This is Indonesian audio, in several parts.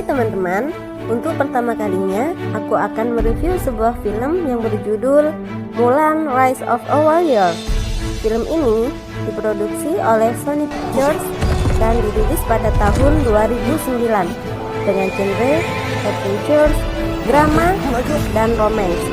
teman-teman, untuk pertama kalinya aku akan mereview sebuah film yang berjudul Mulan Rise of a Warrior. Film ini diproduksi oleh Sony Pictures dan dirilis pada tahun 2009 dengan genre adventure, drama, dan romance.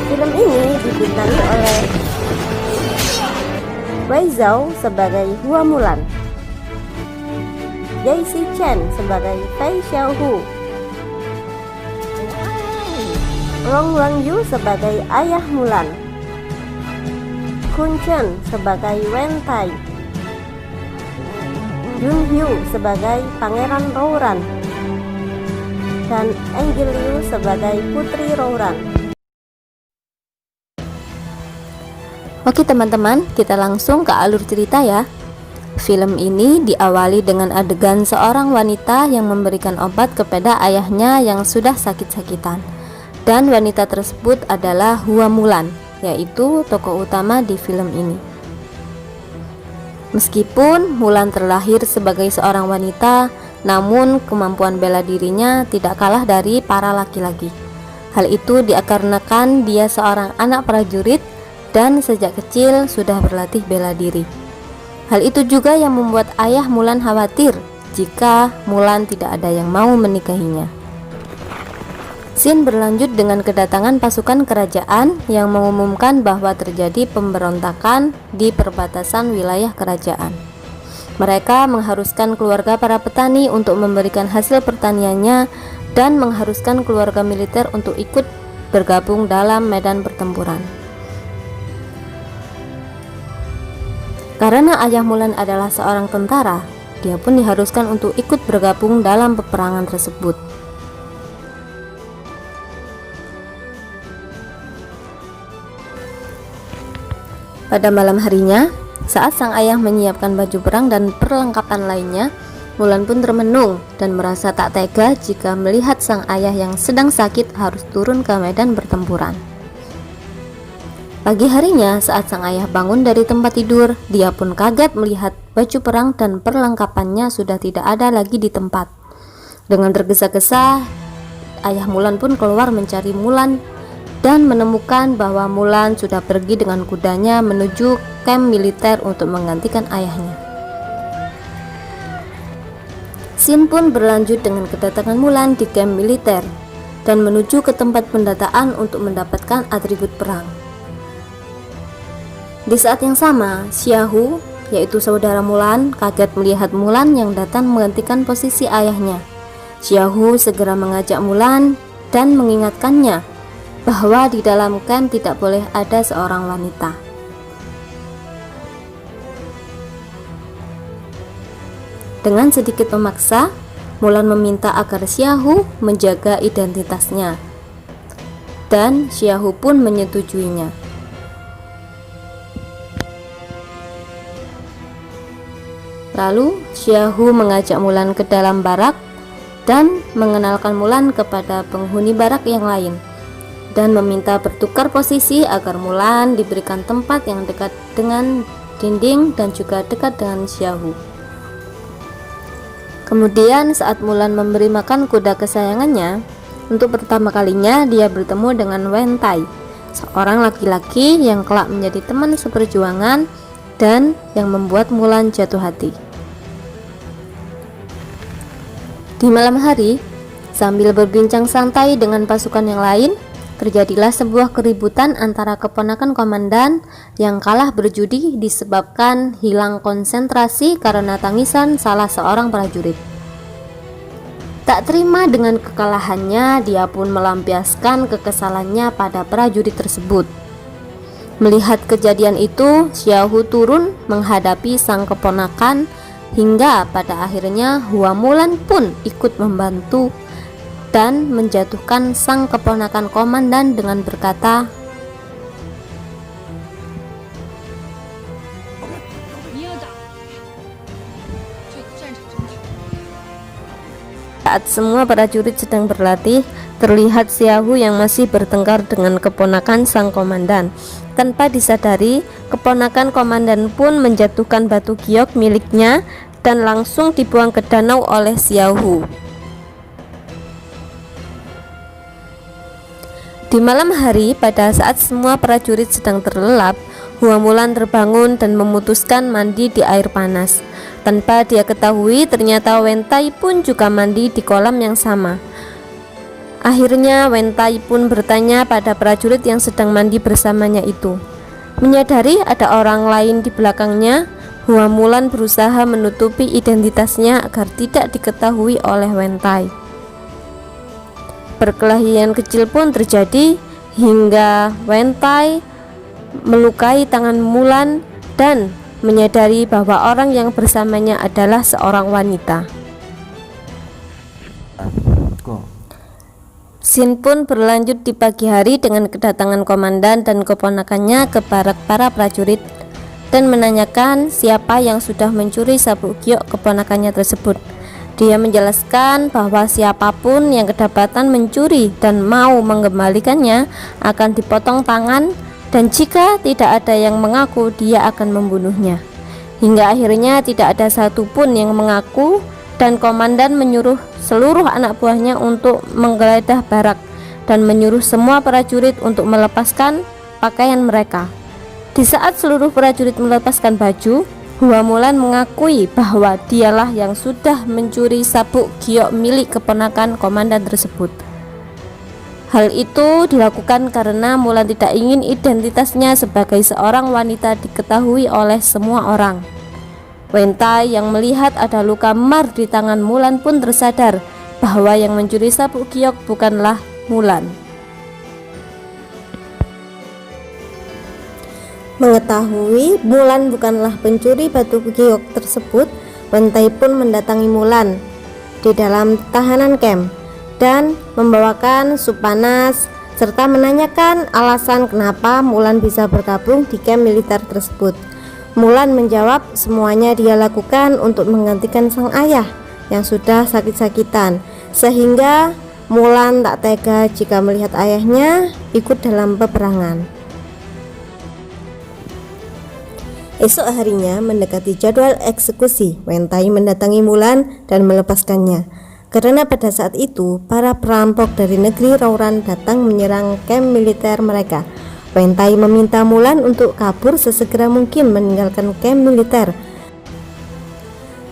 Film ini dibintangi oleh Wei Zhao sebagai Hua Mulan, Jackie Chan sebagai Fei Xiaohu, Rong Wangyu sebagai ayah Mulan, Kun Chen sebagai Wen Tai, Jun Hyu sebagai Pangeran Rouran, dan Angel Liu sebagai Putri Rouran. Oke teman-teman, kita langsung ke alur cerita ya. Film ini diawali dengan adegan seorang wanita yang memberikan obat kepada ayahnya yang sudah sakit-sakitan. Dan wanita tersebut adalah Hua Mulan, yaitu tokoh utama di film ini. Meskipun Mulan terlahir sebagai seorang wanita, namun kemampuan bela dirinya tidak kalah dari para laki-laki. Hal itu dikarenakan dia seorang anak prajurit dan sejak kecil sudah berlatih bela diri. Hal itu juga yang membuat ayah Mulan khawatir jika Mulan tidak ada yang mau menikahinya. Scene berlanjut dengan kedatangan pasukan kerajaan yang mengumumkan bahwa terjadi pemberontakan di perbatasan wilayah kerajaan. Mereka mengharuskan keluarga para petani untuk memberikan hasil pertaniannya dan mengharuskan keluarga militer untuk ikut bergabung dalam medan pertempuran. Karena ayah Mulan adalah seorang tentara, dia pun diharuskan untuk ikut bergabung dalam peperangan tersebut. Pada malam harinya, saat sang ayah menyiapkan baju perang dan perlengkapan lainnya, Mulan pun termenung dan merasa tak tega jika melihat sang ayah yang sedang sakit harus turun ke medan pertempuran. Pagi harinya, saat sang ayah bangun dari tempat tidur, dia pun kaget melihat baju perang dan perlengkapannya sudah tidak ada lagi di tempat. Dengan tergesa-gesa, ayah Mulan pun keluar mencari Mulan dan menemukan bahwa Mulan sudah pergi dengan kudanya menuju kamp militer untuk menggantikan ayahnya. Scene pun berlanjut dengan kedatangan Mulan di kamp militer dan menuju ke tempat pendataan untuk mendapatkan atribut perang. Di saat yang sama, Xiaohu, yaitu saudara Mulan, kaget melihat Mulan yang datang menggantikan posisi ayahnya. Xiaohu segera mengajak Mulan dan mengingatkannya bahwa di dalam kamp tidak boleh ada seorang wanita. Dengan sedikit memaksa, Mulan meminta agar Xiaohu menjaga identitasnya, dan Xiaohu pun menyetujuinya. Lalu Xiaohu mengajak Mulan ke dalam barak dan mengenalkan Mulan kepada penghuni barak yang lain dan meminta bertukar posisi agar Mulan diberikan tempat yang dekat dengan dinding dan juga dekat dengan Xiaohu. Kemudian saat Mulan memberi makan kuda kesayangannya, untuk pertama kalinya dia bertemu dengan Wen Tai, seorang laki-laki yang kelak menjadi teman seperjuangan dan yang membuat Mulan jatuh hati. Di malam hari, sambil berbincang santai dengan pasukan yang lain, terjadilah sebuah keributan antara keponakan komandan yang kalah berjudi disebabkan hilang konsentrasi karena tangisan salah seorang prajurit. Tak terima dengan kekalahannya, dia pun melampiaskan kekesalannya pada prajurit tersebut. Melihat kejadian itu, Xiaohu turun menghadapi sang keponakan hingga pada akhirnya Hua Mulan pun ikut membantu dan menjatuhkan sang keponakan komandan dengan berkata, saat semua prajurit sedang berlatih, terlihat Xiaohu yang masih bertengkar dengan keponakan sang komandan. Tanpa disadari, keponakan komandan pun menjatuhkan batu giok miliknya dan langsung dibuang ke danau oleh Xiaohu. Di malam hari, pada saat semua prajurit sedang terlelap, Hua Mulan terbangun dan memutuskan mandi di air panas. Tanpa dia ketahui, ternyata Wen Tai pun juga mandi di kolam yang sama. Akhirnya Wen Tai pun bertanya pada prajurit yang sedang mandi bersamanya itu. Menyadari ada orang lain di belakangnya, Hua Mulan berusaha menutupi identitasnya agar tidak diketahui oleh Wen Tai. Perkelahian kecil pun terjadi hingga Wen Tai melukai tangan Mulan dan menyadari bahwa orang yang bersamanya adalah seorang wanita. Scene pun berlanjut di pagi hari dengan kedatangan komandan dan keponakannya ke barak para prajurit dan menanyakan siapa yang sudah mencuri sabuk giok keponakannya tersebut. Dia menjelaskan bahwa siapapun yang kedapatan mencuri dan mau mengembalikannya akan dipotong tangan, dan jika tidak ada yang mengaku, dia akan membunuhnya. Hingga akhirnya tidak ada satupun yang mengaku, dan komandan menyuruh seluruh anak buahnya untuk menggeledah barak dan menyuruh semua prajurit untuk melepaskan pakaian mereka. Di saat seluruh prajurit melepaskan baju, Hua Mulan mengakui bahwa dialah yang sudah mencuri sabuk giok milik keponakan komandan tersebut. Hal itu dilakukan karena Mulan tidak ingin identitasnya sebagai seorang wanita diketahui oleh semua orang. Wen Tai yang melihat ada luka memar di tangan Mulan pun tersadar bahwa yang mencuri sabuk giok bukanlah Mulan. Mengetahui Mulan bukanlah pencuri batu giok tersebut, Wen Tai pun mendatangi Mulan di dalam tahanan camp dan membawakan sup panas serta menanyakan alasan kenapa Mulan bisa bergabung di camp militer tersebut. Mulan menjawab semuanya dia lakukan untuk menggantikan sang ayah yang sudah sakit-sakitan, sehingga Mulan tak tega jika melihat ayahnya ikut dalam peperangan. Esok harinya mendekati jadwal eksekusi, Wen Tai mendatangi Mulan dan melepaskannya. Karena pada saat itu para perampok dari negeri Rouran datang menyerang kamp militer mereka. Wen Tai meminta Mulan untuk kabur sesegera mungkin meninggalkan kamp militer.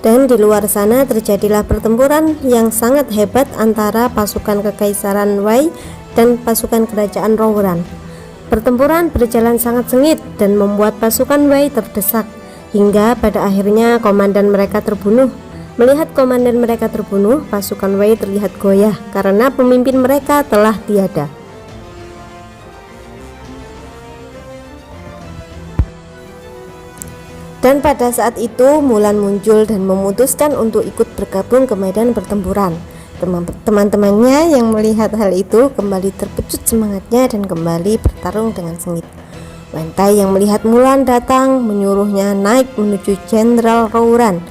Dan di luar sana terjadilah pertempuran yang sangat hebat antara pasukan Kekaisaran Wei dan pasukan kerajaan Rouran. Pertempuran berjalan sangat sengit dan membuat pasukan Wei terdesak, hingga pada akhirnya komandan mereka terbunuh. Melihat komandan mereka terbunuh, pasukan Wei terlihat goyah karena pemimpin mereka telah tiada. Dan pada saat itu Mulan muncul dan memutuskan untuk ikut bergabung ke medan pertempuran. Teman-temannya yang melihat hal itu kembali terpecut semangatnya dan kembali bertarung dengan sengit. Wen Tai yang melihat Mulan datang menyuruhnya naik menuju Jenderal Rouran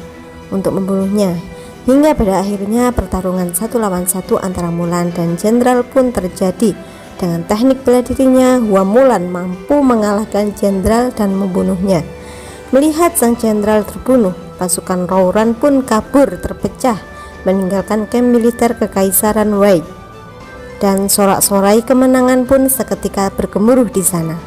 untuk membunuhnya, hingga pada akhirnya pertarungan 1 lawan 1 antara Mulan dan jenderal pun terjadi. Dengan teknik bela dirinya, Hua Mulan mampu mengalahkan jenderal dan membunuhnya. Melihat sang jenderal terbunuh, pasukan Rouran pun kabur terpecah meninggalkan kamp militer Kekaisaran Wei, dan sorak-sorai kemenangan pun seketika bergemuruh di sana.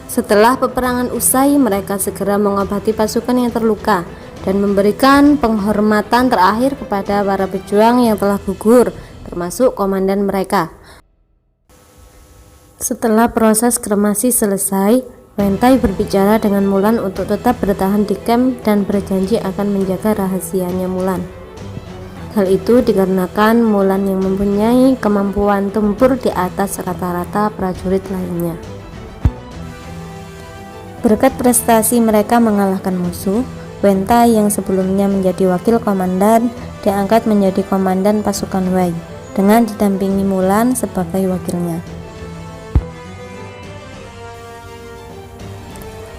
Setelah peperangan usai, mereka segera mengobati pasukan yang terluka dan memberikan penghormatan terakhir kepada para pejuang yang telah gugur, termasuk komandan mereka. Setelah proses kremasi selesai, Wen Tai berbicara dengan Mulan untuk tetap bertahan di camp dan berjanji akan menjaga rahasianya Mulan. Hal itu dikarenakan Mulan yang mempunyai kemampuan tempur di atas rata-rata prajurit lainnya. Berkat prestasi mereka mengalahkan musuh, Wen Tai yang sebelumnya menjadi wakil komandan diangkat menjadi komandan pasukan Wei dengan didampingi Mulan sebagai wakilnya.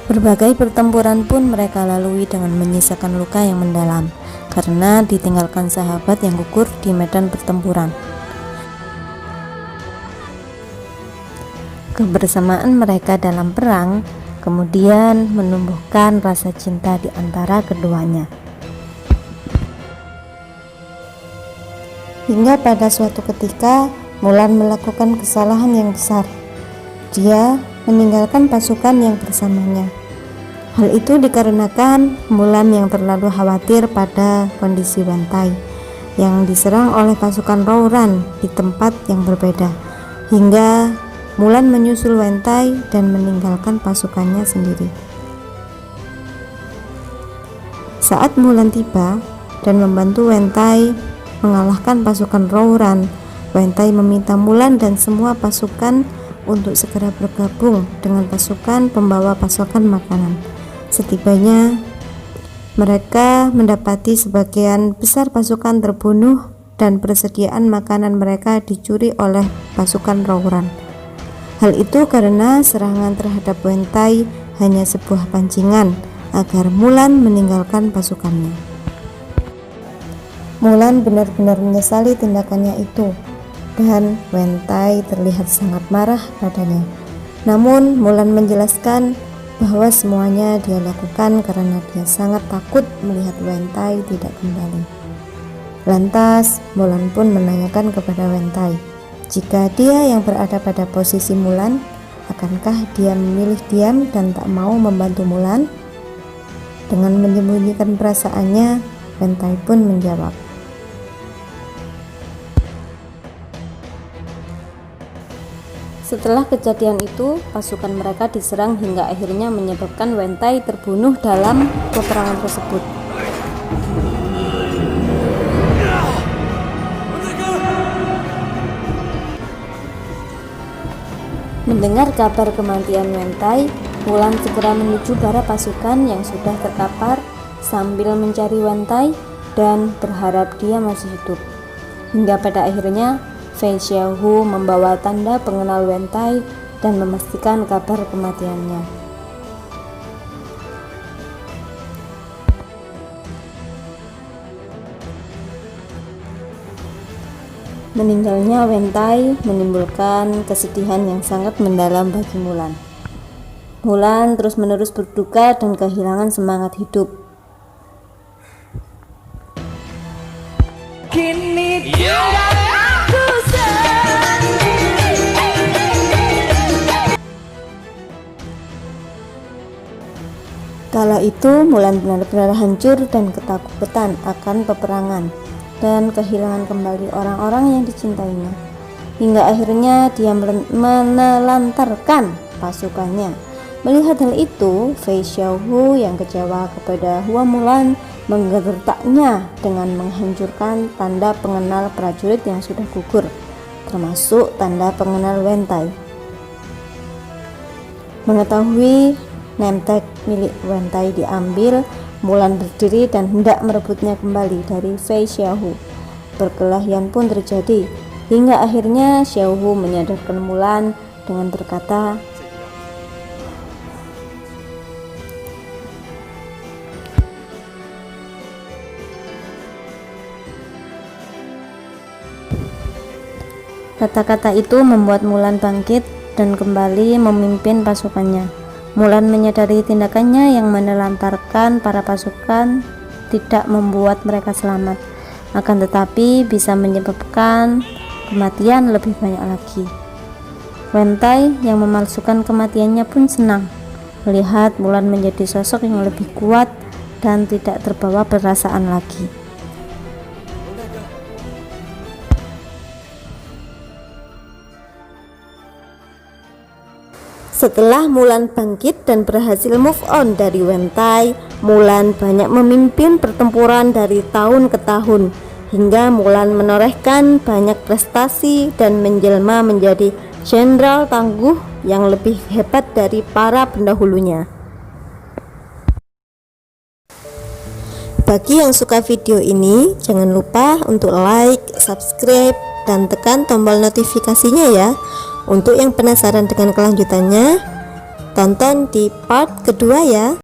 Berbagai pertempuran pun mereka lalui dengan menyisakan luka yang mendalam karena ditinggalkan sahabat yang gugur di medan pertempuran. Kebersamaan mereka dalam perang kemudian menumbuhkan rasa cinta di antara keduanya. Hingga pada suatu ketika Mulan melakukan kesalahan yang besar. Dia meninggalkan pasukan yang bersamanya. Hal itu dikarenakan Mulan yang terlalu khawatir pada kondisi Wen-Tai yang diserang oleh pasukan Rouran di tempat yang berbeda, hingga Mulan menyusul Wen-Tai dan meninggalkan pasukannya sendiri. Saat Mulan tiba dan membantu Wen-Tai mengalahkan pasukan Rouran, Wen-Tai meminta Mulan dan semua pasukan untuk segera bergabung dengan pasukan pembawa pasokan makanan. Setibanya mereka mendapati sebagian besar pasukan terbunuh dan persediaan makanan mereka dicuri oleh pasukan Rouran. Hal itu karena serangan terhadap Wen-Tai hanya sebuah pancingan agar Mulan meninggalkan pasukannya. Mulan benar-benar menyesali tindakannya itu, dan Wen-Tai terlihat sangat marah padanya. Namun Mulan menjelaskan bahwa semuanya dia lakukan karena dia sangat takut melihat Wen-Tai tidak kembali. Lantas Mulan pun menanyakan kepada Wen-Tai, jika dia yang berada pada posisi Mulan, akankah dia memilih diam dan tak mau membantu Mulan? Dengan menyembunyikan perasaannya, Wen-Tai pun menjawab, setelah kejadian itu, pasukan mereka diserang hingga akhirnya menyebabkan Wen-Tai terbunuh dalam peperangan tersebut. Mendengar kabar kematian Wen-Tai, Mulan segera menuju para pasukan yang sudah terkapar sambil mencari Wen-Tai dan berharap dia masih hidup. Hingga pada akhirnya Fei Xiaohu membawa tanda pengenal Wen-Tai dan memastikan kabar kematiannya. Meninggalnya Wen-Tai menimbulkan kesedihan yang sangat mendalam bagi Mulan. Mulan terus-menerus berduka dan kehilangan semangat hidup. Kini tinggal aku sendiri. Kala itu Mulan benar-benar hancur dan ketakutan akan peperangan dan kehilangan kembali orang-orang yang dicintainya. Hingga akhirnya dia menelantarkan pasukannya. Melihat hal itu, Fei Xiaohu yang kecewa kepada Hua Mulan menggertaknya dengan menghancurkan tanda pengenal prajurit yang sudah gugur, termasuk tanda pengenal Wen-Tai. Mengetahui nemtek milik Wen-Tai diambil, Mulan berdiri dan hendak merebutnya kembali dari Fei Xiaohu. Perkelahian pun terjadi, hingga akhirnya Xiaohu menyadarkan Mulan dengan berkata, kata-kata itu membuat Mulan bangkit dan kembali memimpin pasukannya. Mulan menyadari tindakannya yang menelantarkan para pasukan tidak membuat mereka selamat, akan tetapi bisa menyebabkan kematian lebih banyak lagi. Wen-Tai yang memalsukan kematiannya pun senang melihat Mulan menjadi sosok yang lebih kuat dan tidak terbawa perasaan lagi. Setelah Mulan bangkit dan berhasil move on dari Wen-Tai, Mulan banyak memimpin pertempuran dari tahun ke tahun, hingga Mulan menorehkan banyak prestasi dan menjelma menjadi jenderal tangguh yang lebih hebat dari para pendahulunya. Bagi yang suka video ini, jangan lupa untuk like, subscribe, dan tekan tombol notifikasinya ya. Untuk yang penasaran dengan kelanjutannya, tonton di part kedua ya.